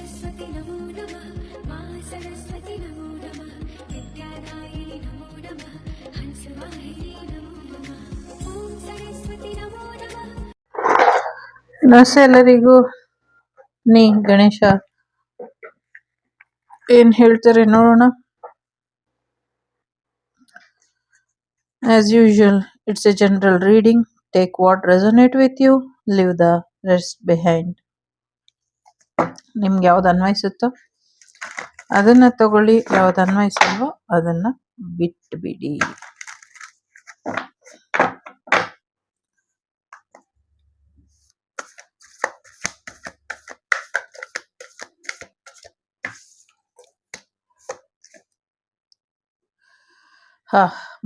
सरस्वती नमो नमः मा सरस्वती नमो नमः विद्यादायिनि नमो नमः हंसवाहिनी नमो नमः ॐ सरस्वती नमो नमः. ನಮಸ್ತೆ ಎಲ್ಲರಿಗೂ. ಗಣೇಶ ಏನ್ ಹೇಳ್ತಾರೆ ನೋಡೋಣ. As usual it's a general reading. Take what resonate with you, live the rest behind. ನಿಮ್ಗೆ ಯಾವ್ದು ಅನ್ವಯಿಸುತ್ತೋ ಅದನ್ನ ತಗೊಳ್ಳಿ, ಯಾವ್ದು ಅನ್ವಯಿಸಲ್ವೋ ಅದನ್ನ ಬಿಟ್ಟು ಬಿಡಿ.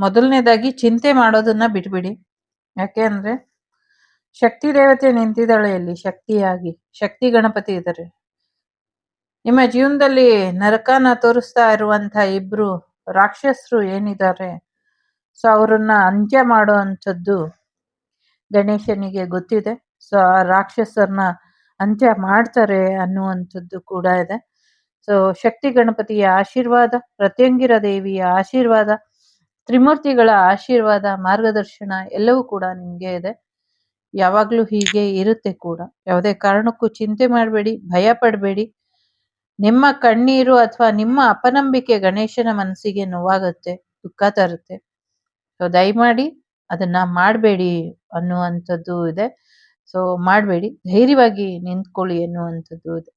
ಮೊದಲನೇದಾಗಿ ಚಿಂತೆ ಮಾಡೋದನ್ನ ಬಿಟ್ಬಿಡಿ. ಯಾಕೆ ಅಂದ್ರೆ ಶಕ್ತಿ ದೇವತೆ ನಿಂತಿದ್ದಾಳೆ ಇಲ್ಲಿ ಶಕ್ತಿಯಾಗಿ. ಶಕ್ತಿ ಗಣಪತಿ ಇದ್ದಾರೆ ನಿಮ್ಮ ಜೀವನದಲ್ಲಿ. ನರಕನ ತೋರಿಸ್ತಾ ಇರುವಂತ ಇಬ್ರು ರಾಕ್ಷಸರು ಏನಿದ್ದಾರೆ, ಸೊ ಅವ್ರನ್ನ ಅಂತ್ಯ ಮಾಡೋ ಅಂಥದ್ದು ಗಣೇಶನಿಗೆ ಗೊತ್ತಿದೆ. ಸೊ ಆ ರಾಕ್ಷಸರನ್ನ ಅಂತ್ಯ ಮಾಡ್ತಾರೆ ಅನ್ನುವಂಥದ್ದು ಕೂಡ ಇದೆ. ಸೊ ಶಕ್ತಿ ಗಣಪತಿಯ ಆಶೀರ್ವಾದ, ಪ್ರತ್ಯಂಗಿರ ದೇವಿಯ ಆಶೀರ್ವಾದ, ತ್ರಿಮೂರ್ತಿಗಳ ಆಶೀರ್ವಾದ, ಮಾರ್ಗದರ್ಶನ ಎಲ್ಲವೂ ಕೂಡ ನಿಮ್ಗೆ ಇದೆ. ಯಾವಾಗ್ಲೂ ಹೀಗೆ ಇರುತ್ತೆ ಕೂಡ. ಯಾವುದೇ ಕಾರಣಕ್ಕೂ ಚಿಂತೆ ಮಾಡಬೇಡಿ, ಭಯ ಪಡಬೇಡಿ. ನಿಮ್ಮ ಕಣ್ಣೀರು ಅಥವಾ ನಿಮ್ಮ ಅಪನಂಬಿಕೆ ಗಣೇಶನ ಮನಸ್ಸಿಗೆ ನೋವಾಗುತ್ತೆ, ದುಃಖ ತರುತ್ತೆ. ಸೊ ದಯಮಾಡಿ ಅದನ್ನ ಮಾಡಬೇಡಿ ಅನ್ನುವಂಥದ್ದು ಇದೆ. ಸೊ ಮಾಡಬೇಡಿ, ಧೈರ್ಯವಾಗಿ ನಿಂತ್ಕೊಳ್ಳಿ ಎನ್ನುವಂಥದ್ದು ಇದೆ.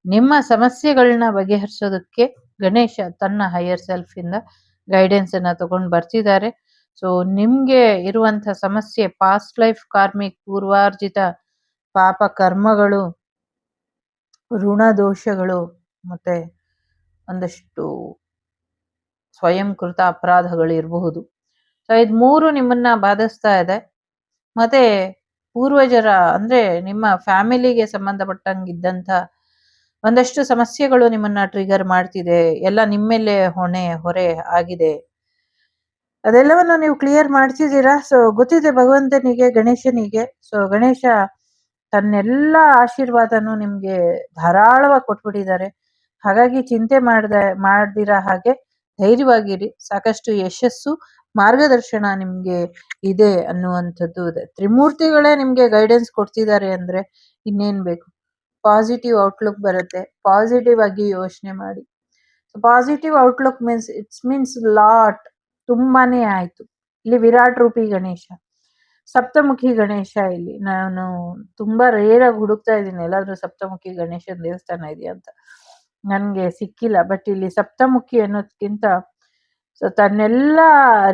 ನಿಮ್ಮ ಸಮಸ್ಯೆಗಳನ್ನ ಬಗೆಹರಿಸೋದಕ್ಕೆ ಗಣೇಶ ತನ್ನ ಹೈಯರ್ ಸೆಲ್ಫ್ ಇಂದ ಗೈಡೆನ್ಸ್ ಅನ್ನ ತಗೊಂಡು ಬರ್ತಿದ್ದಾರೆ. ಸೊ ನಿಮ್ಗೆ ಇರುವಂತ ಸಮಸ್ಯೆ ಪಾಸ್ಟ್ ಲೈಫ್ ಕಾರ್ಮಿಕ್, ಪೂರ್ವಾರ್ಜಿತ ಪಾಪ ಕರ್ಮಗಳು, ಋಣ ದೋಷಗಳು, ಮತ್ತೆ ಒಂದಷ್ಟು ಸ್ವಯಂಕೃತ ಅಪರಾಧಗಳು ಇರಬಹುದು. ಸೊ ಇದು ಮೂರು ನಿಮ್ಮನ್ನ ಬಾಧಿಸ್ತಾ ಇದೆ. ಮತ್ತೆ ಪೂರ್ವಜರ ಅಂದ್ರೆ ನಿಮ್ಮ ಫ್ಯಾಮಿಲಿಗೆ ಸಂಬಂಧಪಟ್ಟಂಗಿದ್ದಂತ ಒಂದಷ್ಟು ಸಮಸ್ಯೆಗಳು ನಿಮ್ಮನ್ನ ಟ್ರಿಗರ್ ಮಾಡ್ತಿದೆ. ಎಲ್ಲ ನಿಮ್ಮೇಲೆ ಹೊರೆ ಆಗಿದೆ. ಅದೆಲ್ಲವನ್ನು ನೀವು ಕ್ಲಿಯರ್ ಮಾಡ್ತಿದ್ದೀರಾ. ಸೊ ಗೊತ್ತಿದೆ ಭಗವಂತನಿಗೆ, ಗಣೇಶನಿಗೆ. ಸೊ ಗಣೇಶ ತನ್ನೆಲ್ಲ ಆಶೀರ್ವಾದನು ನಿಮ್ಗೆ ಧಾರಾಳವಾಗಿ ಕೊಟ್ಬಿಟ್ಟಿದ್ದಾರೆ. ಹಾಗಾಗಿ ಚಿಂತೆ ಮಾಡ್ದಿರ ಹಾಗೆ ಧೈರ್ಯವಾಗಿರಿ. ಸಾಕಷ್ಟು ಯಶಸ್ಸು, ಮಾರ್ಗದರ್ಶನ ನಿಮ್ಗೆ ಇದೆ ಅನ್ನುವಂಥದ್ದು ಇದೆ. ತ್ರಿಮೂರ್ತಿಗಳೇ ನಿಮ್ಗೆ ಗೈಡೆನ್ಸ್ ಕೊಡ್ತಿದ್ದಾರೆ ಅಂದ್ರೆ ಇನ್ನೇನ್ ಬೇಕು. ಪಾಸಿಟಿವ್ ಔಟ್ಲುಕ್ ಬರುತ್ತೆ. ಪಾಸಿಟಿವ್ ಆಗಿ ಯೋಚನೆ ಮಾಡಿ. ಪಾಸಿಟಿವ್ ಔಟ್ಲುಕ್ ಮೀನ್ಸ್ ಲಾಟ್, ತುಂಬಾನೇ ಆಯ್ತು. ಇಲ್ಲಿ ವಿರಾಟ್ ರೂಪಿ ಗಣೇಶ, ಸಪ್ತಮುಖಿ ಗಣೇಶ. ಇಲ್ಲಿ ನಾನು ತುಂಬಾ ರೇರ್ ಆಗಿ ಹುಡುಕ್ತಾ ಇದ್ದೀನಿ ಎಲ್ಲಾದ್ರೂ ಸಪ್ತಮುಖಿ ಗಣೇಶನ ದೇವಸ್ಥಾನ ಇದೆಯಾ ಅಂತ, ನನ್ಗೆ ಸಿಕ್ಕಿಲ್ಲ. ಬಟ್ ಇಲ್ಲಿ ಸಪ್ತಮುಖಿ ಅನ್ನೋದಕ್ಕಿಂತ ಸೊ ತನ್ನೆಲ್ಲ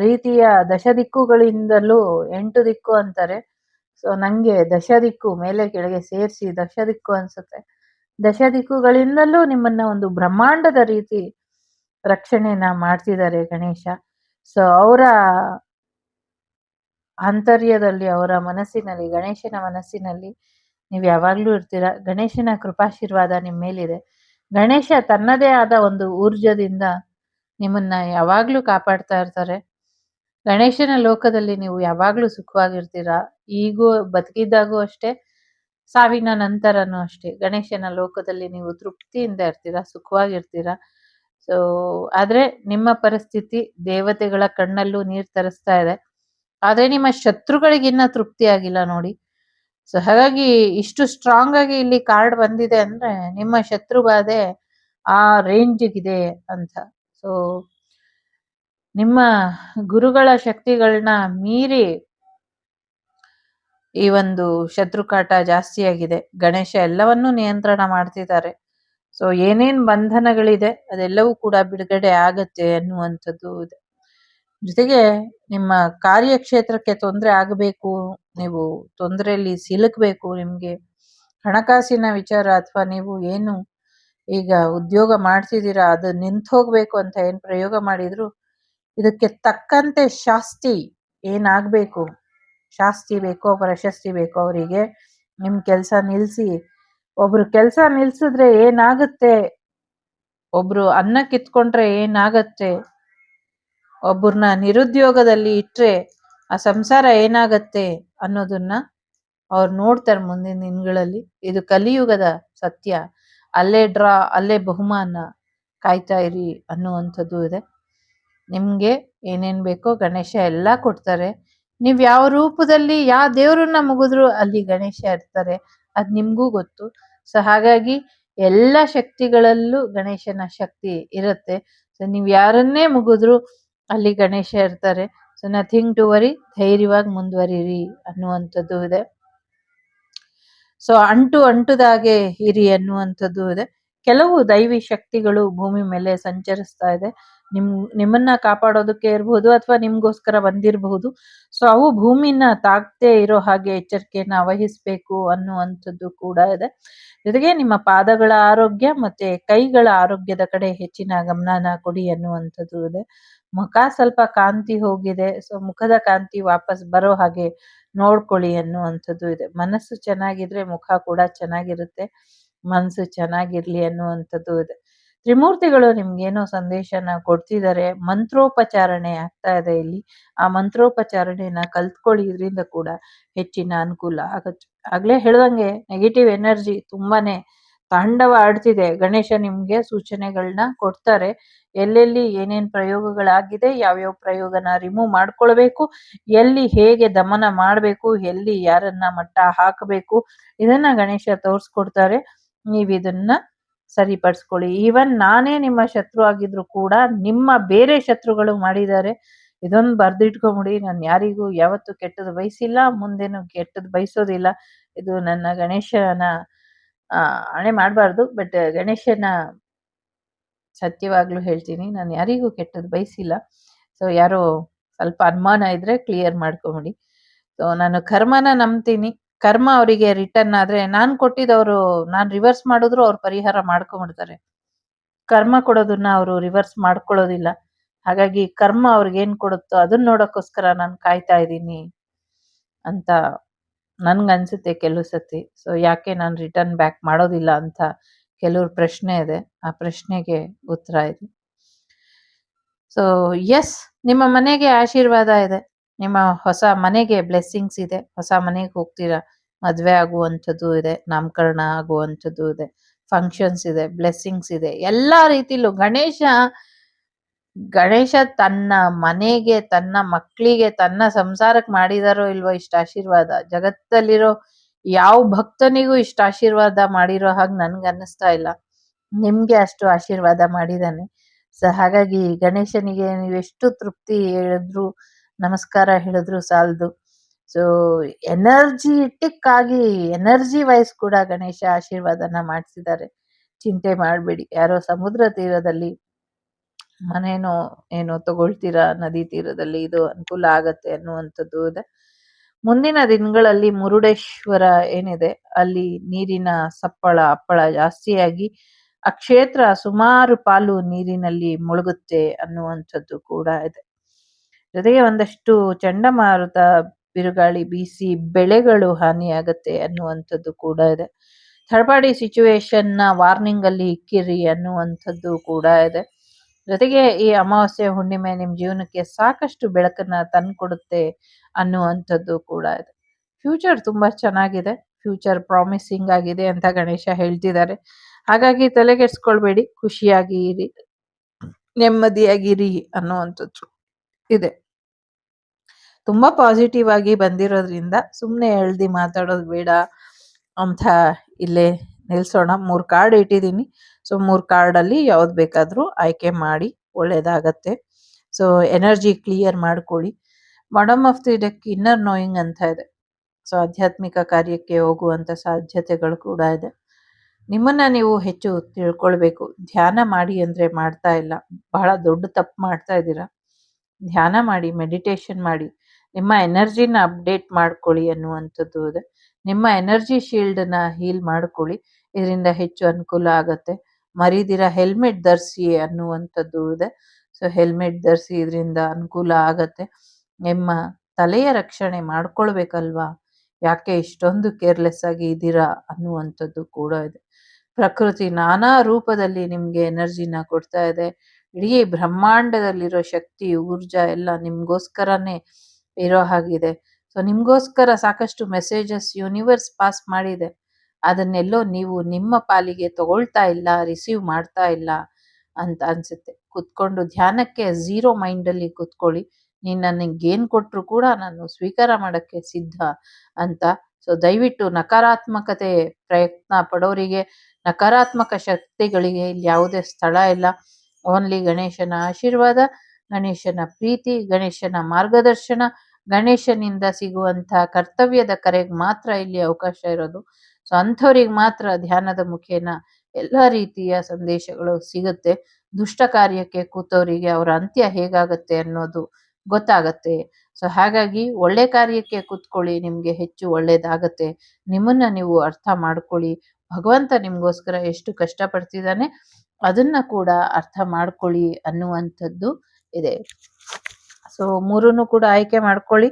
ರೀತಿಯ ದಶ ದಿಕ್ಕುಗಳಿಂದಲೂ 8 ದಿಕ್ಕು ಅಂತಾರೆ. ಸೊ ನಂಗೆ ದಶ ದಿಕ್ಕು ಮೇಲೆ ಕೆಳಗೆ ಸೇರಿಸಿ ದಶ ದಿಕ್ಕು ಅನ್ಸುತ್ತೆ. ದಶ ದಿಕ್ಕುಗಳಿಂದಲೂ ನಿಮ್ಮನ್ನ ಒಂದು ಬ್ರಹ್ಮಾಂಡದ ರೀತಿ ರಕ್ಷಣೆನ ಮಾಡ್ತಿದ್ದಾರೆ ಗಣೇಶ. ಸೊ ಅವರ ಆಂತರ್ಯದಲ್ಲಿ, ಅವರ ಮನಸ್ಸಿನಲ್ಲಿ, ಗಣೇಶನ ಮನಸ್ಸಿನಲ್ಲಿ ನೀವು ಯಾವಾಗ್ಲೂ ಇರ್ತೀರಾ. ಗಣೇಶನ ಕೃಪಾಶೀರ್ವಾದ ನಿಮ್ಮ ಮೇಲಿದೆ. ಗಣೇಶ ತನ್ನದೇ ಆದ ಒಂದು ಊರ್ಜದಿಂದ ನಿಮ್ಮನ್ನ ಯಾವಾಗ್ಲೂ ಕಾಪಾಡ್ತಾ ಇರ್ತಾರೆ. ಗಣೇಶನ ಲೋಕದಲ್ಲಿ ನೀವು ಯಾವಾಗ್ಲೂ ಸುಖವಾಗಿರ್ತೀರಾ. ಈಗೂ ಬದುಕಿದ್ದಾಗೂ ಅಷ್ಟೇ, ಸಾವಿನ ನಂತರನೂ ಅಷ್ಟೇ ಗಣೇಶನ ಲೋಕದಲ್ಲಿ ನೀವು ತೃಪ್ತಿಯಿಂದ ಇರ್ತೀರಾ, ಸುಖವಾಗಿರ್ತೀರಾ. ಸೊ ಆದ್ರೆ ನಿಮ್ಮ ಪರಿಸ್ಥಿತಿ ದೇವತೆಗಳ ಕಣ್ಣಲ್ಲೂ ನೀರ್ ತರಿಸ್ತಾ ಇದೆ. ಆದ್ರೆ ನಿಮ್ಮ ಶತ್ರುಗಳಿಗೆ ಇನ್ನ ತೃಪ್ತಿ ಆಗಿಲ್ಲ ನೋಡಿ. ಸೊ ಹಾಗಾಗಿ ಇಷ್ಟು ಸ್ಟ್ರಾಂಗ್ ಆಗಿ ಇಲ್ಲಿ ಕಾರ್ಡ್ ಬಂದಿದೆ ಅಂದ್ರೆ ನಿಮ್ಮ ಶತ್ರು ಬಾಧೆ ಆ ರೇಂಜ್ಗಿದೆ ಅಂತ. ಸೊ ನಿಮ್ಮ ಗುರುಗಳ ಶಕ್ತಿಗಳನ್ನ ಮೀರಿ ಈ ಒಂದು ಶತ್ರುಕಾಟ ಜಾಸ್ತಿ ಆಗಿದೆ. ಗಣೇಶ ಎಲ್ಲವನ್ನೂ ನಿಯಂತ್ರಣ ಮಾಡ್ತಿದ್ದಾರೆ. ಸೊ ಏನೇನ್ ಬಂಧನಗಳಿದೆ ಅದೆಲ್ಲವೂ ಕೂಡ ಬಿಡುಗಡೆ ಆಗತ್ತೆ ಅನ್ನುವಂಥದ್ದು ಇದೆ. ಜೊತೆಗೆ ನಿಮ್ಮ ಕಾರ್ಯಕ್ಷೇತ್ರಕ್ಕೆ ತೊಂದರೆ ಆಗಬೇಕು, ನೀವು ತೊಂದರೆಯಲ್ಲಿ ಸಿಲುಕಬೇಕು, ನಿಮ್ಗೆ ಹಣಕಾಸಿನ ವಿಚಾರ ಅಥವಾ ನೀವು ಏನು ಈಗ ಉದ್ಯೋಗ ಮಾಡ್ತಿದ್ದೀರಾ ಅದು ನಿಂತು ಹೋಗ್ಬೇಕು ಅಂತ ಏನ್ ಪ್ರಯೋಗ ಮಾಡಿದ್ರು ಇದಕ್ಕೆ ತಕ್ಕಂತೆ ಶಾಸ್ತಿ ಏನಾಗ್ಬೇಕು, ಶಾಸ್ತಿ ಬೇಕೋ ಪ್ರಶಸ್ತಿ ಬೇಕೋ ಅವರಿಗೆ ನಿಮ್ ಕೆಲ್ಸ ನಿಲ್ಸಿ. ಒಬ್ರು ಕೆಲ್ಸ ನಿಲ್ಸಿದ್ರೆ ಏನಾಗುತ್ತೆ, ಒಬ್ರು ಅನ್ನ ಕಿತ್ಕೊಂಡ್ರೆ ಏನಾಗತ್ತೆ, ಒಬ್ಬರನ್ನ ನಿರುದ್ಯೋಗದಲ್ಲಿ ಇಟ್ರೆ ಆ ಸಂಸಾರ ಏನಾಗತ್ತೆ ಅನ್ನೋದನ್ನ ಅವ್ರು ನೋಡ್ತಾರೆ ಮುಂದಿನ ದಿನಗಳಲ್ಲಿ. ಇದು ಕಲಿಯುಗದ ಸತ್ಯ. ಅಲ್ಲೇ ಡ್ರಾ, ಅಲ್ಲೇ ಬಹುಮಾನ, ಕಾಯ್ತಾ ಇರಿ ಅನ್ನುವಂಥದ್ದು ಇದೆ. ನಿಮ್ಗೆ ಏನೇನ್ ಬೇಕೋ ಗಣೇಶ ಎಲ್ಲ ಕೊಡ್ತಾರೆ. ನೀವ್ ಯಾವ ರೂಪದಲ್ಲಿ ಯಾವ ದೇವ್ರನ್ನ ಮುಗಿದ್ರು ಅಲ್ಲಿ ಗಣೇಶ ಇರ್ತಾರೆ, ಅದ್ ನಿಮ್ಗೂ ಗೊತ್ತು. ಸೊ ಹಾಗಾಗಿ ಎಲ್ಲ ಶಕ್ತಿಗಳಲ್ಲೂ ಗಣೇಶನ ಶಕ್ತಿ ಇರುತ್ತೆ. ಸೊ ನೀವ್ ಯಾರನ್ನೇ ಮುಗಿದ್ರು ಅಲ್ಲಿ ಗಣೇಶ ಇರ್ತಾರೆ. ಸೊ ನಥಿಂಗ್ ಟು ವರಿ, ಧೈರ್ಯವಾಗಿ ಮುಂದುವರಿರಿ ಅನ್ನುವಂಥದ್ದು ಇದೆ. ಸೊ ಅಂಟುದಾಗೆ ಇರಿ ಅನ್ನುವಂಥದ್ದು ಇದೆ. ಕೆಲವು ದೈವಿ ಶಕ್ತಿಗಳು ಭೂಮಿ ಮೇಲೆ ಸಂಚರಿಸ್ತಾ ಇದೆ. ನಿಮ್ಮನ್ನ ಕಾಪಾಡೋದಕ್ಕೆ ಇರಬಹುದು, ಅಥವಾ ನಿಮ್ಗೋಸ್ಕರ ಬಂದಿರಬಹುದು. ಸೊ ಅವು ಭೂಮಿನ ತಾಕ್ದೇ ಇರೋ ಹಾಗೆ ಎಚ್ಚರಿಕೆಯನ್ನ ವಹಿಸ್ಬೇಕು ಅನ್ನುವಂಥದ್ದು ಕೂಡ ಇದೆ. ಜೊತೆಗೆ ನಿಮ್ಮ ಪಾದಗಳ ಆರೋಗ್ಯ ಮತ್ತೆ ಕೈಗಳ ಆರೋಗ್ಯದ ಕಡೆ ಹೆಚ್ಚಿನ ಗಮನನ ಕೊಡಿ ಅನ್ನುವಂಥದ್ದು ಇದೆ. ಮುಖ ಸ್ವಲ್ಪ ಕಾಂತಿ ಹೋಗಿದೆ, ಸೊ ಮುಖದ ಕಾಂತಿ ವಾಪಸ್ ಬರೋ ಹಾಗೆ ನೋಡ್ಕೊಳ್ಳಿ ಅನ್ನುವಂಥದ್ದು ಇದೆ. ಮನಸ್ಸು ಚೆನ್ನಾಗಿದ್ರೆ ಮುಖ ಕೂಡ ಚೆನ್ನಾಗಿರುತ್ತೆ. ಮನಸ್ಸು ಚೆನ್ನಾಗಿರ್ಲಿ ಅನ್ನುವಂಥದ್ದು ಇದೆ. ತ್ರಿಮೂರ್ತಿಗಳು ನಿಮ್ಗೇನೋ ಸಂದೇಶನ ಕೊಡ್ತಿದ್ದಾರೆ. ಮಂತ್ರೋಪಚಾರಣೆ ಆಗ್ತಾ ಇದೆ ಇಲ್ಲಿ. ಆ ಮಂತ್ರೋಪಚಾರಣೆನ ಕಲ್ತ್ಕೊಳ್ಳಿ, ಇದರಿಂದ ಕೂಡ ಹೆಚ್ಚಿನ ಅನುಕೂಲ ಆಗತ್ತೆ. ಆಗ್ಲೇ ಹೇಳ್ದಂಗೆ ನೆಗೆಟಿವ್ ಎನರ್ಜಿ ತುಂಬಾನೇ ತಾಂಡವ ಆಡ್ತಿದೆ. ಗಣೇಶ ನಿಮ್ಗೆ ಸೂಚನೆಗಳನ್ನ ಕೊಡ್ತಾರೆ. ಎಲ್ಲೆಲ್ಲಿ ಏನೇನ್ ಪ್ರಯೋಗಗಳಾಗಿದೆ, ಯಾವ್ಯಾವ ಪ್ರಯೋಗನ ರಿಮೂವ್ ಮಾಡ್ಕೊಳ್ಬೇಕು, ಎಲ್ಲಿ ಹೇಗೆ ದಮನ ಮಾಡ್ಬೇಕು, ಎಲ್ಲಿ ಯಾರನ್ನ ಮಟ್ಟ ಹಾಕಬೇಕು, ಇದನ್ನ ಗಣೇಶ ತೋರ್ಸ್ಕೊಡ್ತಾರೆ. ನೀವ್ ಇದನ್ನ ಸರಿಪಡಿಸ್ಕೊಳ್ಳಿ. ಈವನ್ ನಾನೇ ನಿಮ್ಮ ಶತ್ರು ಆಗಿದ್ರು ಕೂಡ ನಿಮ್ಮ ಬೇರೆ ಶತ್ರುಗಳು ಮಾಡಿದ್ದಾರೆ. ಇದೊಂದು ಬರ್ದಿಟ್ಕೊಂಬಿಡಿ. ನಾನು ಯಾರಿಗೂ ಯಾವತ್ತೂ ಕೆಟ್ಟದ್ದು ಬಯಸಿಲ್ಲ, ಮುಂದೇನು ಕೆಟ್ಟದ್ದು ಬಯಸೋದಿಲ್ಲ. ಇದು ನನ್ನ ಗಣೇಶನ ಹಣೆ ಮಾಡಬಾರ್ದು, ಬಟ್ ಗಣೇಶನ ಸತ್ಯವಾಗ್ಲೂ ಹೇಳ್ತೀನಿ, ನಾನು ಯಾರಿಗೂ ಕೆಟ್ಟದ್ದು ಬಯಸಿಲ್ಲ. ಸೊ ಯಾರೋ ಸ್ವಲ್ಪ ಅನುಮಾನ ಇದ್ರೆ ಕ್ಲಿಯರ್ ಮಾಡ್ಕೊಂಬಿಡಿ. ಸೊ ನಾನು ಕರ್ಮನ ನಂಬ್ತೀನಿ. ಕರ್ಮ ಅವರಿಗೆ ರಿಟರ್ನ್ ಆದ್ರೆ ನಾನು ಕೊಟ್ಟಿದ್ದವರು ನಾನು ರಿವರ್ಸ್ ಮಾಡಿದ್ರು ಅವ್ರು ಪರಿಹಾರ ಮಾಡ್ಕೊಂಡ್ಬಿಡ್ತಾರೆ. ಕರ್ಮ ಕೊಡೋದನ್ನ ಅವರು ರಿವರ್ಸ್ ಮಾಡ್ಕೊಳ್ಳೋದಿಲ್ಲ. ಹಾಗಾಗಿ ಕರ್ಮ ಅವ್ರಿಗೆ ಏನ್ ಕೊಡುತ್ತೋ ಅದನ್ನ ನೋಡೋಕ್ಕೋಸ್ಕರ ನಾನು ಕಾಯ್ತಾ ಇದ್ದೀನಿ ಅಂತ ನನ್ಗನ್ಸುತ್ತೆ ಕೆಲವು ಸತಿ. ಸೊ ಯಾಕೆ ನಾನು ರಿಟರ್ನ್ ಬ್ಯಾಕ್ ಮಾಡೋದಿಲ್ಲ ಅಂತ ಕೆಲವ್ರ ಪ್ರಶ್ನೆ ಇದೆ. ಆ ಪ್ರಶ್ನೆಗೆ ಉತ್ತರ ಇದೆ. ಸೊ ಎಸ್, ನಿಮ್ಮ ಮನೆಗೆ ಆಶೀರ್ವಾದ ಇದೆ. ನಿಮ್ಮ ಹೊಸ ಮನೆಗೆ ಬ್ಲೆಸ್ಸಿಂಗ್ಸ್ ಇದೆ. ಹೊಸ ಮನೆಗೆ ಹೋಗ್ತೀರಾ, ಮದ್ವೆ ಆಗುವಂಥದ್ದು ಇದೆ, ನಾಮಕರಣ ಆಗುವಂಥದ್ದು ಇದೆ, ಫಂಕ್ಷನ್ಸ್ ಇದೆ, ಬ್ಲೆಸ್ಸಿಂಗ್ಸ್ ಇದೆ. ಎಲ್ಲಾ ರೀತಿಲೂ ಗಣೇಶ ತನ್ನ ಮನೆಗೆ, ತನ್ನ ಮಕ್ಕಳಿಗೆ, ತನ್ನ ಸಂಸಾರಕ್ಕೆ ಮಾಡಿದಾರೋ ಇಲ್ವೋ ಇಷ್ಟ ಆಶೀರ್ವಾದ, ಜಗತ್ತಲ್ಲಿರೋ ಯಾವ ಭಕ್ತನಿಗೂ ಇಷ್ಟ ಆಶೀರ್ವಾದ ಮಾಡಿರೋ ಹಾಗೆ ನನ್ಗೆ ಅನ್ನಿಸ್ತಾ ಇಲ್ಲ. ನಿಮ್ಗೆ ಅಷ್ಟು ಆಶೀರ್ವಾದ ಮಾಡಿದಾನೆ. ಸೊ ಹಾಗಾಗಿ ಗಣೇಶನಿಗೆ ನೀವೆಷ್ಟು ತೃಪ್ತಿ ಹೇಳಿದ್ರು, ನಮಸ್ಕಾರ ಹೇಳಿದ್ರು ಸಾಲದು. ಸೊ ಎನರ್ಜಿಟಿಕ್ ಆಗಿ, ಎನರ್ಜಿ ವೈಸ್ ಕೂಡ ಗಣೇಶ ಆಶೀರ್ವಾದನ ಮಾಡಿಸಿದ್ದಾರೆ. ಚಿಂತೆ ಮಾಡಬೇಡಿ. ಯಾರೋ ಸಮುದ್ರ ತೀರದಲ್ಲಿ ಮನೇನೋ ಏನೋ ತಗೊಳ್ತೀರಾ, ನದಿ ತೀರದಲ್ಲಿ, ಇದು ಅನುಕೂಲ ಆಗತ್ತೆ ಅನ್ನುವಂಥದ್ದು ಇದೆ. ಮುಂದಿನ ದಿನಗಳಲ್ಲಿ ಮುರುಡೇಶ್ವರ ಏನಿದೆ ಅಲ್ಲಿ ನೀರಿನ ಅಪ್ಪಳ ಜಾಸ್ತಿಯಾಗಿ ಆ ಕ್ಷೇತ್ರ ಸುಮಾರು ಪಾಲು ನೀರಿನಲ್ಲಿ ಮುಳುಗುತ್ತೆ ಅನ್ನುವಂಥದ್ದು ಕೂಡ ಇದೆ. ಜೊತೆಗೆ ಒಂದಷ್ಟು ಚಂಡಮಾರುತ, ಬಿರುಗಾಳಿ ಬೀಸಿ ಬೆಳೆಗಳು ಹಾನಿಯಾಗತ್ತೆ ಅನ್ನುವಂಥದ್ದು ಕೂಡ ಇದೆ. ಥರ್ಡ್ ಸಿಚುವೇಶನ್ ನ ವಾರ್ನಿಂಗ್ ಅಲ್ಲಿ ಇಕ್ಕಿರಿ ಅನ್ನುವಂಥದ್ದು ಕೂಡ ಇದೆ. ಜೊತೆಗೆ ಈ ಅಮಾವಾಸ್ಯೆ ಹುಣ್ಣಿಮೆ ನಿಮ್ ಜೀವನಕ್ಕೆ ಸಾಕಷ್ಟು ಬೆಳಕನ್ನ ತಂದ್ಕೊಡುತ್ತೆ ಅನ್ನುವಂಥದ್ದು ಕೂಡ ಇದೆ. ಫ್ಯೂಚರ್ ತುಂಬಾ ಚೆನ್ನಾಗಿದೆ, ಫ್ಯೂಚರ್ ಪ್ರಾಮಿಸಿಂಗ್ ಆಗಿದೆ ಅಂತ ಗಣೇಶ ಹೇಳ್ತಿದ್ದಾರೆ. ಹಾಗಾಗಿ ತಲೆಗೆಡ್ಸ್ಕೊಳ್ಬೇಡಿ, ಖುಷಿಯಾಗಿ ಇರಿ, ನೆಮ್ಮದಿಯಾಗಿರಿ ಅನ್ನುವಂಥದ್ದು ಇದೆ. ತುಂಬಾ ಪಾಸಿಟಿವ್ ಆಗಿ ಬಂದಿರೋದ್ರಿಂದ ಸುಮ್ಮನೆ ಎಳ್ದಿ ಮಾತಾಡೋದು ಬೇಡ ಅಂತ ಇಲ್ಲೇ ನಿಲ್ಸೋಣ. 3 ಕಾರ್ಡ್ ಇಟ್ಟಿದ್ದೀನಿ. ಸೊ 3 ಕಾರ್ಡಲ್ಲಿ ಯಾವ್ದು ಬೇಕಾದರೂ ಆಯ್ಕೆ ಮಾಡಿ, ಒಳ್ಳೇದಾಗತ್ತೆ. ಸೊ ಎನರ್ಜಿ ಕ್ಲಿಯರ್ ಮಾಡ್ಕೊಳ್ಳಿ. Bottom of the deck inner knowing ಅಂತ ಇದೆ. ಸೊ ಆಧ್ಯಾತ್ಮಿಕ ಕಾರ್ಯಕ್ಕೆ ಹೋಗುವಂಥ ಸಾಧ್ಯತೆಗಳು ಕೂಡ ಇದೆ. ನಿಮ್ಮನ್ನ ನೀವು ಹೆಚ್ಚು ತಿಳ್ಕೊಳ್ಬೇಕು. ಧ್ಯಾನ ಮಾಡಿ ಅಂದರೆ ಮಾಡ್ತಾ ಇಲ್ಲ, ಬಹಳ ದೊಡ್ಡ ತಪ್ಪು ಮಾಡ್ತಾ ಇದ್ದೀರಾ. ಧ್ಯಾನ ಮಾಡಿ, ಮೆಡಿಟೇಷನ್ ಮಾಡಿ, ನಿಮ್ಮ ಎನರ್ಜಿನ ಅಪ್ಡೇಟ್ ಮಾಡ್ಕೊಳ್ಳಿ ಅನ್ನುವಂಥದ್ದು ಇದೆ. ನಿಮ್ಮ ಎನರ್ಜಿ ಶೀಲ್ಡನ್ನ ಹೀಲ್ ಮಾಡ್ಕೊಳ್ಳಿ, ಇದರಿಂದ ಹೆಚ್ಚು ಅನುಕೂಲ ಆಗತ್ತೆ. ಮರಿದಿರ ಹೆಲ್ಮೆಟ್ ಧರಿಸಿ ಅನ್ನುವಂಥದ್ದು ಇದೆ. ಸೊ ಹೆಲ್ಮೆಟ್ ಧರಿಸಿ, ಇದರಿಂದ ಅನುಕೂಲ ಆಗತ್ತೆ. ನಿಮ್ಮ ತಲೆಯ ರಕ್ಷಣೆ ಮಾಡ್ಕೊಳ್ಬೇಕಲ್ವಾ, ಯಾಕೆ ಇಷ್ಟೊಂದು ಕೇರ್ಲೆಸ್ ಆಗಿ ಇದ್ದೀರಾ ಅನ್ನುವಂಥದ್ದು ಕೂಡ ಇದೆ. ಪ್ರಕೃತಿ ನಾನಾ ರೂಪದಲ್ಲಿ ನಿಮ್ಗೆ ಎನರ್ಜಿನ ಕೊಡ್ತಾ ಇದೆ. ಇಡೀ ಬ್ರಹ್ಮಾಂಡದಲ್ಲಿರೋ ಶಕ್ತಿ, ಊರ್ಜಾ ಎಲ್ಲ ನಿಮ್ಗೋಸ್ಕರನೇ ಇರೋ ಹಾಗಿದೆ. ಸೊ ನಿಮ್ಗೋಸ್ಕರ ಸಾಕಷ್ಟು ಮೆಸೇಜಸ್ ಯೂನಿವರ್ಸ್ ಪಾಸ್ ಮಾಡಿದೆ. ಅದನ್ನೆಲ್ಲೋ ನೀವು ನಿಮ್ಮ ಪಾಲಿಗೆ ತಗೊಳ್ತಾ ಇಲ್ಲ, ರಿಸೀವ್ ಮಾಡ್ತಾ ಇಲ್ಲ ಅಂತ ಅನ್ಸುತ್ತೆ. ಕುತ್ಕೊಂಡು ಧ್ಯಾನಕ್ಕೆ ಝೀರೋ ಮೈಂಡಲ್ಲಿ ಕುತ್ಕೊಳ್ಳಿ. ನೀನು ನನಗೇನು ಕೊಟ್ಟರು ಕೂಡ ನಾನು ಸ್ವೀಕಾರ ಮಾಡೋಕ್ಕೆ ಸಿದ್ಧ ಅಂತ. ಸೊ ದಯವಿಟ್ಟು ನಕಾರಾತ್ಮಕತೆ ಪ್ರಯತ್ನ ಪಡೋರಿಗೆ, ನಕಾರಾತ್ಮಕ ಶಕ್ತಿಗಳಿಗೆ ಇಲ್ಲಿ ಯಾವುದೇ ಸ್ಥಳ ಇಲ್ಲ. ಓನ್ಲಿ ಗಣೇಶನ ಆಶೀರ್ವಾದ, ಗಣೇಶನ ಪ್ರೀತಿ, ಗಣೇಶನ ಮಾರ್ಗದರ್ಶನ, ಗಣೇಶನಿಂದ ಸಿಗುವಂಥ ಕರ್ತವ್ಯದ ಕರೆಗೆ ಮಾತ್ರ ಇಲ್ಲಿ ಅವಕಾಶ ಇರೋದು. ಸೊ ಅಂಥವ್ರಿಗೆ ಮಾತ್ರ ಧ್ಯಾನದ ಮುಖೇನ ಎಲ್ಲ ರೀತಿಯ ಸಂದೇಶಗಳು ಸಿಗುತ್ತೆ. ದುಷ್ಟ ಕಾರ್ಯಕ್ಕೆ ಕೂತವರಿಗೆ ಅವರ ಅಂತ್ಯ ಹೇಗಾಗತ್ತೆ ಅನ್ನೋದು ಗೊತ್ತಾಗತ್ತೆ. ಸೊ ಹಾಗಾಗಿ ಒಳ್ಳೆ ಕಾರ್ಯಕ್ಕೆ ಕೂತ್ಕೊಳ್ಳಿ, ನಿಮಗೆ ಹೆಚ್ಚು ಒಳ್ಳೇದಾಗತ್ತೆ. ನಿಮ್ಮನ್ನ ನೀವು ಅರ್ಥ ಮಾಡ್ಕೊಳ್ಳಿ. ಭಗವಂತ ನಿಮಗೋಸ್ಕರ ಎಷ್ಟು ಕಷ್ಟಪಡ್ತಿದ್ದಾನೆ ಅದನ್ನ ಕೂಡ ಅರ್ಥ ಮಾಡ್ಕೊಳ್ಳಿ ಅನ್ನುವಂಥದ್ದು ಇದೆ. ಸೊ ಮೂರನ್ನು ಕೂಡ ಆಯ್ಕೆ ಮಾಡ್ಕೊಳ್ಳಿ.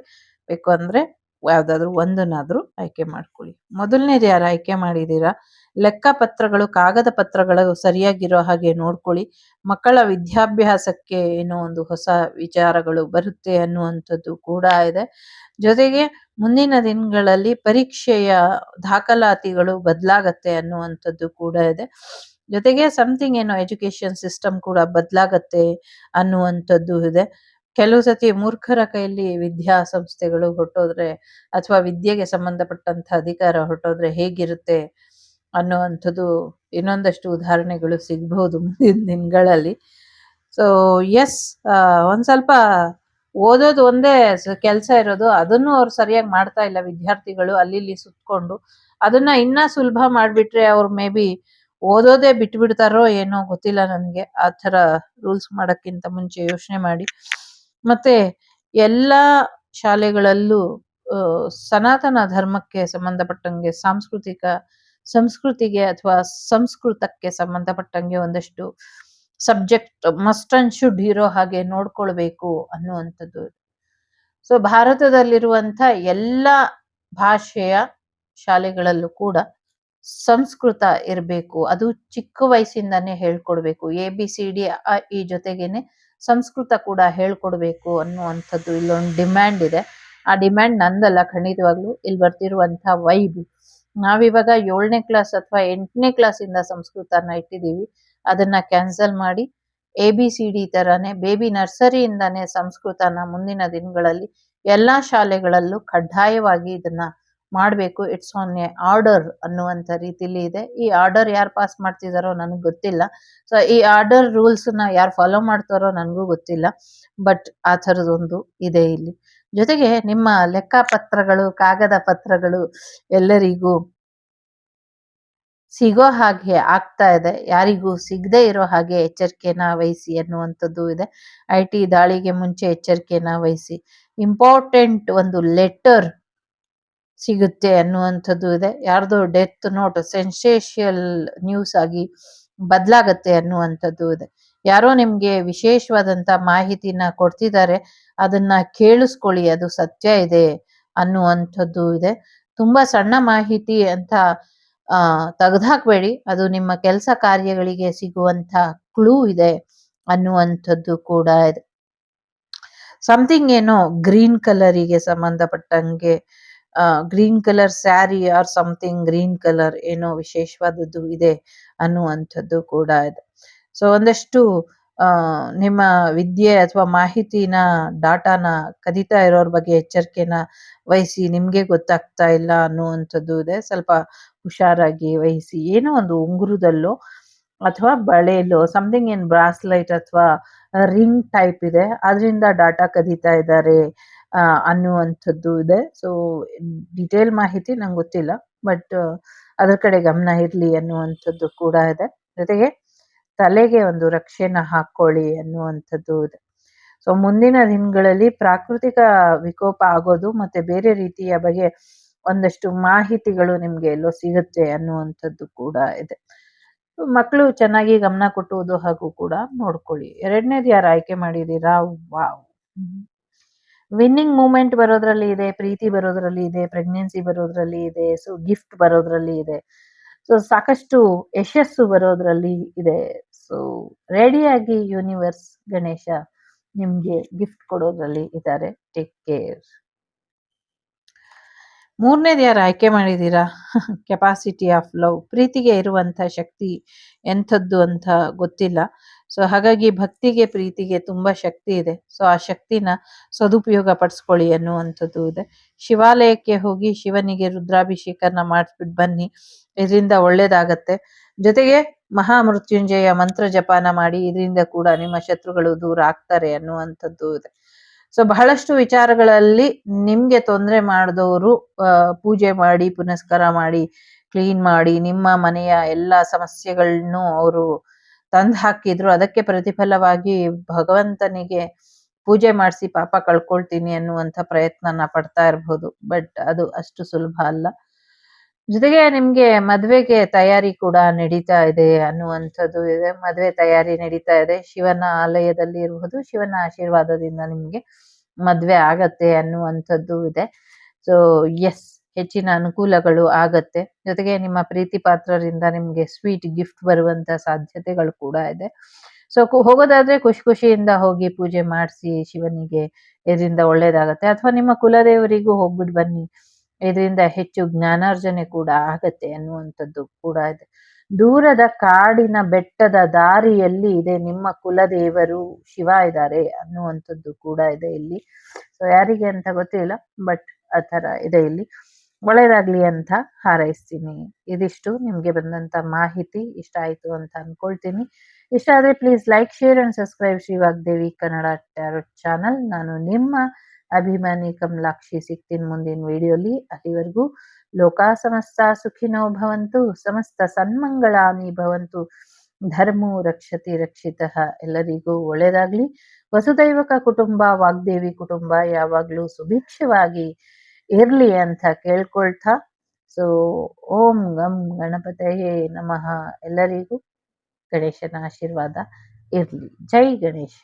ಬೇಕು ಅಂದರೆ ಯಾವುದಾದ್ರೂ ಒಂದನ್ನಾದರೂ ಆಯ್ಕೆ ಮಾಡ್ಕೊಳ್ಳಿ. ಮೊದಲನೇದು ಯಾರು ಆಯ್ಕೆ ಮಾಡಿದ್ದೀರಾ, ಲೆಕ್ಕಪತ್ರಗಳು, ಕಾಗದ ಪತ್ರಗಳು ಸರಿಯಾಗಿರೋ ಹಾಗೆ ನೋಡ್ಕೊಳ್ಳಿ. ಮಕ್ಕಳ ವಿದ್ಯಾಭ್ಯಾಸಕ್ಕೆ ಏನೋ ಒಂದು ಹೊಸ ವಿಚಾರಗಳು ಬರುತ್ತೆ ಅನ್ನುವಂಥದ್ದು ಕೂಡ ಇದೆ. ಜೊತೆಗೆ ಮುಂದಿನ ದಿನಗಳಲ್ಲಿ ಪರೀಕ್ಷೆಯ ದಾಖಲಾತಿಗಳು ಬದಲಾಗತ್ತೆ ಅನ್ನುವಂಥದ್ದು ಕೂಡ ಇದೆ. ಜೊತೆಗೆ ಸಮಥಿಂಗ್ ಏನೋ ಎಜುಕೇಶನ್ ಸಿಸ್ಟಮ್ ಕೂಡ ಬದಲಾಗತ್ತೆ ಅನ್ನುವಂಥದ್ದು ಇದೆ. ಕೆಲವು ಸತಿ ಮೂರ್ಖರ ಕೈಯಲ್ಲಿ ವಿದ್ಯಾಸಂಸ್ಥೆಗಳು ಹೊರಟೋದ್ರೆ ಅಥವಾ ವಿದ್ಯೆಗೆ ಸಂಬಂಧಪಟ್ಟಂಥ ಅಧಿಕಾರ ಹೊರಟೋದ್ರೆ ಹೇಗಿರುತ್ತೆ ಅನ್ನುವಂಥದ್ದು ಇನ್ನೊಂದಷ್ಟು ಉದಾಹರಣೆಗಳು ಸಿಗ್ಬಹುದು ಮುಂದಿನ ದಿನಗಳಲ್ಲಿ. ಸೊ ಎಸ್, ಒಂದು ಸ್ವಲ್ಪ ಓದೋದು ಒಂದೇ ಕೆಲಸ ಇರೋದು, ಅದನ್ನು ಅವ್ರು ಸರಿಯಾಗಿ ಮಾಡ್ತಾ ಇಲ್ಲ ವಿದ್ಯಾರ್ಥಿಗಳು. ಅಲ್ಲಿ ಸುತ್ಕೊಂಡು ಅದನ್ನ ಇನ್ನೂ ಸುಲಭ ಮಾಡಿಬಿಟ್ರೆ ಅವ್ರು ಮೇ ಬಿ ಓದೋದೇ ಬಿಟ್ಬಿಡ್ತಾರೋ ಏನೋ ಗೊತ್ತಿಲ್ಲ ನನಗೆ. ಆ ಥರ ರೂಲ್ಸ್ ಮಾಡೋಕ್ಕಿಂತ ಮುಂಚೆ ಯೋಚನೆ ಮಾಡಿ. ಮತ್ತೆ ಎಲ್ಲ ಶಾಲೆಗಳಲ್ಲೂ ಸನಾತನ ಧರ್ಮಕ್ಕೆ ಸಂಬಂಧಪಟ್ಟಂಗೆ ಸಂಸ್ಕೃತಿಗೆ ಅಥವಾ ಸಂಸ್ಕೃತಕ್ಕೆ ಸಂಬಂಧಪಟ್ಟಂಗೆ ಒಂದಷ್ಟು ಸಬ್ಜೆಕ್ಟ್ ಮಸ್ಟ್ ಅಂಡ್ ಶುಡ್ ಇರೋ ಹಾಗೆ ನೋಡ್ಕೊಳ್ಬೇಕು ಅನ್ನುವಂಥದ್ದು. ಸೊ ಭಾರತದಲ್ಲಿರುವಂಥ ಎಲ್ಲ ಭಾಷೆಯ ಶಾಲೆಗಳಲ್ಲೂ ಕೂಡ ಸಂಸ್ಕೃತ ಇರಬೇಕು. ಅದು ಚಿಕ್ಕ ವಯಸ್ಸಿಂದಾನೇ ಹೇಳ್ಕೊಡ್ಬೇಕು. ABCD ಈ ಜೊತೆಗೇನೆ ಸಂಸ್ಕೃತ ಕೂಡ ಹೇಳ್ಕೊಡ್ಬೇಕು ಅನ್ನುವಂಥದ್ದು ಇಲ್ಲೊಂದು ಡಿಮ್ಯಾಂಡ್ ಇದೆ. ಆ ಡಿಮ್ಯಾಂಡ್ ನಂದಲ್ಲ, ಖಂಡಿತವಾಗ್ಲೂ ಇಲ್ಲಿ ಬರ್ತಿರುವಂಥ ವೈಬ್. ನಾವಿವಾಗ 7ನೇ ಕ್ಲಾಸ್ ಅಥವಾ 8ನೇ ಕ್ಲಾಸಿಂದ ಸಂಸ್ಕೃತನ ಇಟ್ಟಿದ್ದೀವಿ. ಅದನ್ನ ಕ್ಯಾನ್ಸಲ್ ಮಾಡಿ ABCD ಥರನೇ ಬೇಬಿ ನರ್ಸರಿಯಿಂದಾನೇ ಸಂಸ್ಕೃತನ ಮುಂದಿನ ದಿನಗಳಲ್ಲಿ ಎಲ್ಲ ಶಾಲೆಗಳಲ್ಲೂ ಕಡ್ಡಾಯವಾಗಿ ಇದನ್ನ ಮಾಡಬೇಕು. ಇಟ್ಸ್ ಆನ್ ಎ ಆರ್ಡರ್ ಅನ್ನುವಂಥ ರೀತಿಲಿ ಇದೆ. ಈ ಆರ್ಡರ್ ಯಾರು ಪಾಸ್ ಮಾಡ್ತಿದಾರೋ ನನಗೆ ಗೊತ್ತಿಲ್ಲ. ಸೊ ಈ ಆರ್ಡರ್ ರೂಲ್ಸ್ನ ಯಾರು ಫಾಲೋ ಮಾಡ್ತಾರೋ ನನಗೂ ಗೊತ್ತಿಲ್ಲ. ಬಟ್ ಆ ಥರದೊಂದು ಇದೆ ಇಲ್ಲಿ. ಜೊತೆಗೆ ನಿಮ್ಮ ಲೆಕ್ಕಪತ್ರಗಳು, ಕಾಗದ ಪತ್ರಗಳು ಎಲ್ಲರಿಗೂ ಸಿಗೋ ಹಾಗೆ ಆಗ್ತಾ ಇದೆ, ಯಾರಿಗೂ ಸಿಗದೆ ಇರೋ ಹಾಗೆ ಎಚ್ಚರಿಕೆನ ವಹಿಸಿ ಅನ್ನುವಂಥದ್ದು ಇದೆ. IT ದಾಳಿಗೆ ಮುಂಚೆ ಎಚ್ಚರಿಕೆನ ವಹಿಸಿ. ಇಂಪಾರ್ಟೆಂಟ್ ಒಂದು ಲೆಟರ್ ಸಿಗುತ್ತೆ ಅನ್ನುವಂಥದ್ದು ಇದೆ. ಯಾರ್ದೋ ಡೆತ್ ನೋಟ್ ಸೆನ್ಸೇಷಿಯಲ್ ನ್ಯೂಸ್ ಆಗಿ ಬದಲಾಗತ್ತೆ ಅನ್ನುವಂಥದ್ದು ಇದೆ. ಯಾರೋ ನಿಮ್ಗೆ ವಿಶೇಷವಾದಂಥ ಮಾಹಿತಿನ ಕೊಡ್ತಿದ್ದಾರೆ, ಅದನ್ನ ಕೇಳಿಸ್ಕೊಳ್ಳಿ, ಅದು ಸತ್ಯ ಇದೆ ಅನ್ನುವಂಥದ್ದು ಇದೆ. ತುಂಬಾ ಸಣ್ಣ ಮಾಹಿತಿ ಅಂತ ತೆಗೆದುಹಾಕ್ಬೇಡಿ, ಅದು ನಿಮ್ಮ ಕೆಲಸ ಕಾರ್ಯಗಳಿಗೆ ಸಿಗುವಂಥ ಕ್ಲೂ ಇದೆ ಅನ್ನುವಂಥದ್ದು ಕೂಡ ಇದೆ. ಸಮಥಿಂಗ್ ಏನೋ ಗ್ರೀನ್ ಕಲರಿಗೆ ಸಂಬಂಧಪಟ್ಟಂಗೆ, green colour sari or something green colour ಏನೋ ವಿಶೇಷವಾದದ್ದು ಇದೆ ಅನ್ನುವಂಥದ್ದು ಕೂಡ ಇದೆ. ಸೊ ಒಂದಷ್ಟು ನಿಮ್ಮ ವಿದ್ಯೆ ಅಥವಾ ಮಾಹಿತಿನ, ಡಾಟಾನ ಕದೀತಾ ಇರೋರ ಬಗ್ಗೆ ಎಚ್ಚರಿಕೆನ ವಹಿಸಿ. ನಿಮಗೆ ಗೊತ್ತಾಗ್ತಾ ಇಲ್ಲ ಅನ್ನುವಂಥದ್ದು ಇದೆ, ಸ್ವಲ್ಪ ಹುಷಾರಾಗಿ ವಹಿಸಿ. ಏನೋ ಒಂದು ಉಂಗುರದಲ್ಲೋ ಅಥವಾ ಬಳೆಯಲ್ಲೋ ಸಮಥಿಂಗ್ ಇನ್ ಬ್ರಾಸ್ಲೈಟ್ ಅಥವಾ ರಿಂಗ್ ಟೈಪ್ ಇದೆ, ಅದರಿಂದ ಡಾಟಾ ಕದೀತಾ ಇದ್ದಾರೆ ಅನ್ನುವಂಥದ್ದು ಇದೆ. ಸೊ ಡಿಟೇಲ್ ಮಾಹಿತಿ ನಂಗೆ ಗೊತ್ತಿಲ್ಲ, ಬಟ್ ಅದರ ಕಡೆ ಗಮನ ಇರಲಿ ಅನ್ನುವಂಥದ್ದು ಕೂಡ ಇದೆ. ಜೊತೆಗೆ ತಲೆಗೆ ಒಂದು ರಕ್ಷೆನ ಹಾಕೊಳ್ಳಿ ಅನ್ನುವಂಥದ್ದು ಇದೆ. ಸೊ ಮುಂದಿನ ದಿನಗಳಲ್ಲಿ ಪ್ರಾಕೃತಿಕ ವಿಕೋಪ ಆಗೋದು ಮತ್ತೆ ಬೇರೆ ರೀತಿಯ ಬಗ್ಗೆ ಒಂದಷ್ಟು ಮಾಹಿತಿಗಳು ನಿಮ್ಗೆ ಎಲ್ಲೋ ಸಿಗುತ್ತೆ ಅನ್ನುವಂಥದ್ದು ಕೂಡ ಇದೆ. ಮಕ್ಕಳು ಚೆನ್ನಾಗಿ ಗಮನ ಕೊಟ್ಟುವುದು ಹಾಗೂ ಕೂಡ ನೋಡ್ಕೊಳ್ಳಿ. ಎರಡನೇದು ಯಾರು ಆಯ್ಕೆ ಮಾಡಿದ್ದೀರಾ, ವಾವ್, ವಿನ್ನಿಂಗ್ ಮೂಮೆಂಟ್ ಬರೋದ್ರಲ್ಲಿ ಇದೆ, ಪ್ರೀತಿ ಬರೋದ್ರಲ್ಲಿ ಇದೆ, ಪ್ರೆಗ್ನೆನ್ಸಿ ಬರೋದ್ರಲ್ಲಿ ಇದೆ, ಸೊ ಗಿಫ್ಟ್ ಬರೋದ್ರಲ್ಲಿ ಇದೆ, ಸೊ ಸಾಕಷ್ಟು ಯಶಸ್ಸು ಬರೋದ್ರಲ್ಲಿ ಇದೆ. ಸೊ ರೆಡಿಯಾಗಿ ಯೂನಿವರ್ಸ್ ಗಣೇಶ ನಿಮ್ಗೆ ಗಿಫ್ಟ್ ಕೊಡೋದ್ರಲ್ಲಿ ಇದ್ದಾರೆ. Take care. ಮೂರನೇದು ಯಾರು ಆಯ್ಕೆ ಮಾಡಿದ್ದೀರಾ? Capacity of love. ಪ್ರೀತಿಗೆ ಇರುವಂಥ ಶಕ್ತಿ ಎಂಥದ್ದು ಅಂತ ಗೊತ್ತಿಲ್ಲ. ಸೊ ಹಾಗಾಗಿ ಭಕ್ತಿಗೆ ಪ್ರೀತಿಗೆ ತುಂಬಾ ಶಕ್ತಿ ಇದೆ. ಸೊ ಆ ಶಕ್ತಿನ ಸದುಪಯೋಗ ಪಡಿಸ್ಕೊಳ್ಳಿ ಅನ್ನುವಂಥದ್ದು ಇದೆ. ಶಿವಾಲಯಕ್ಕೆ ಹೋಗಿ ಶಿವನಿಗೆ ರುದ್ರಾಭಿಷೇಕನ ಮಾಡಿಸ್ಬಿಟ್ಟು ಬನ್ನಿ, ಇದರಿಂದ ಒಳ್ಳೇದಾಗತ್ತೆ. ಜೊತೆಗೆ ಮಹಾಮೃತ್ಯುಂಜಯ ಮಂತ್ರ ಜಪಾನ ಮಾಡಿ, ಇದರಿಂದ ಕೂಡ ನಿಮ್ಮ ಶತ್ರುಗಳು ದೂರ ಆಗ್ತಾರೆ ಅನ್ನುವಂಥದ್ದು ಇದೆ. ಸೊ ಬಹಳಷ್ಟು ವಿಚಾರಗಳಲ್ಲಿ ನಿಮ್ಗೆ ತೊಂದರೆ ಮಾಡಿದವರು ಪೂಜೆ ಮಾಡಿ ಪುನಸ್ಕಾರ ಮಾಡಿ ಕ್ಲೀನ್ ಮಾಡಿ ನಿಮ್ಮ ಮನೆಯ ಎಲ್ಲಾ ಸಮಸ್ಯೆಗಳನ್ನು ಅವರು ತಂದು ಹಾಕಿದ್ರು. ಅದಕ್ಕೆ ಪ್ರತಿಫಲವಾಗಿ ಭಗವಂತನಿಗೆ ಪೂಜೆ ಮಾಡಿಸಿ ಪಾಪ ಕಳ್ಕೊಳ್ತೀನಿ ಅನ್ನುವಂಥ ಪ್ರಯತ್ನನ ಪಡ್ತಾ ಇರಬಹುದು. ಬಟ್ ಅದು ಅಷ್ಟು ಸುಲಭ ಅಲ್ಲ. ಜೊತೆಗೆ ನಿಮ್ಗೆ ಮದ್ವೆಗೆ ತಯಾರಿ ಕೂಡ ನಡೀತಾ ಇದೆ ಅನ್ನುವಂಥದ್ದು ಇದೆ. ಮದ್ವೆ ತಯಾರಿ ನಡೀತಾ ಇದೆ. ಶಿವನ ಆಲಯದಲ್ಲಿ ಇರುವುದು, ಶಿವನ ಆಶೀರ್ವಾದದಿಂದ ನಿಮ್ಗೆ ಮದ್ವೆ ಆಗತ್ತೆ ಅನ್ನುವಂಥದ್ದು ಇದೆ. ಸೊ ಎಸ್, ಹೆಚ್ಚಿನ ಅನುಕೂಲಗಳು ಆಗತ್ತೆ. ಜೊತೆಗೆ ನಿಮ್ಮ ಪ್ರೀತಿ ಪಾತ್ರರಿಂದ ನಿಮ್ಗೆ ಸ್ವೀಟ್ ಗಿಫ್ಟ್ ಬರುವಂತ ಸಾಧ್ಯತೆಗಳು ಕೂಡ ಇದೆ. ಸೊ ಹೋಗೋದಾದ್ರೆ ಖುಷಿ ಖುಷಿಯಿಂದ ಹೋಗಿ ಪೂಜೆ ಮಾಡಿಸಿ ಶಿವನಿಗೆ, ಇದರಿಂದ ಒಳ್ಳೇದಾಗತ್ತೆ. ಅಥವಾ ನಿಮ್ಮ ಕುಲದೇವರಿಗೂ ಹೋಗ್ಬಿಟ್ಟು ಬನ್ನಿ, ಇದರಿಂದ ಹೆಚ್ಚು ಜ್ಞಾನಾರ್ಜನೆ ಕೂಡ ಆಗತ್ತೆ ಅನ್ನುವಂಥದ್ದು ಕೂಡ ಇದೆ. ದೂರದ ಕಾಡಿನ ಬೆಟ್ಟದ ದಾರಿಯಲ್ಲಿ ಇದೆ ನಿಮ್ಮ ಕುಲದೇವರು ಶಿವ ಇದ್ದಾರೆ ಅನ್ನುವಂಥದ್ದು ಕೂಡ ಇದೆ ಇಲ್ಲಿ. ಸೊ ಯಾರಿಗೆ ಅಂತ ಗೊತ್ತಿಲ್ಲ, ಬಟ್ ಆ ಥರ ಇದೆ ಇಲ್ಲಿ. ಒಳ್ಳೇದಾಗ್ಲಿ ಅಂತ ಹಾರೈಸ್ತೀನಿ. ಇದಿಷ್ಟು ನಿಮ್ಗೆ ಬಂದಂತ ಮಾಹಿತಿ. ಇಷ್ಟ ಆಯ್ತು ಅಂತ ಅನ್ಕೊಳ್ತೀನಿ. ಇಷ್ಟ ಆದ್ರೆ please like, share and subscribe Shri Vagdevi Kannada tarot channel. ನಾನು ನಿಮ್ಮ ಅಭಿಮಾನಿ ಕಮಲಾಕ್ಷಿ. ಸಿಗ್ತೀನಿ ಮುಂದಿನ ವಿಡಿಯೋಲಿ. ಅಲ್ಲಿವರೆಗೂ ಲೋಕ ಸಮಸ್ತ ಸುಖಿನೋ ಭವಂತು, ಸಮಸ್ತ ಸನ್ಮಂಗಳಾನಿ ಭವಂತು, ಧರ್ಮೋ ರಕ್ಷತಿ ರಕ್ಷಿತಃ. ಎಲ್ಲರಿಗೂ ಒಳ್ಳೇದಾಗ್ಲಿ. ವಸುದೈವಕ ಕುಟುಂಬ, ವಾಗ್ದೇವಿ ಕುಟುಂಬ ಯಾವಾಗ್ಲೂ ಸುಭಿಕ್ಷವಾಗಿ ಇರ್ಲಿ ಅಂತ ಕೇಳ್ಕೊಳ್ತಾ, ಸೊ ಓಂ ಗಂ ಗಣಪತಯೇ ನಮಃ. ಎಲ್ಲರಿಗೂ ಗಣೇಶನ ಆಶೀರ್ವಾದ ಇರ್ಲಿ. ಜೈ ಗಣೇಶ.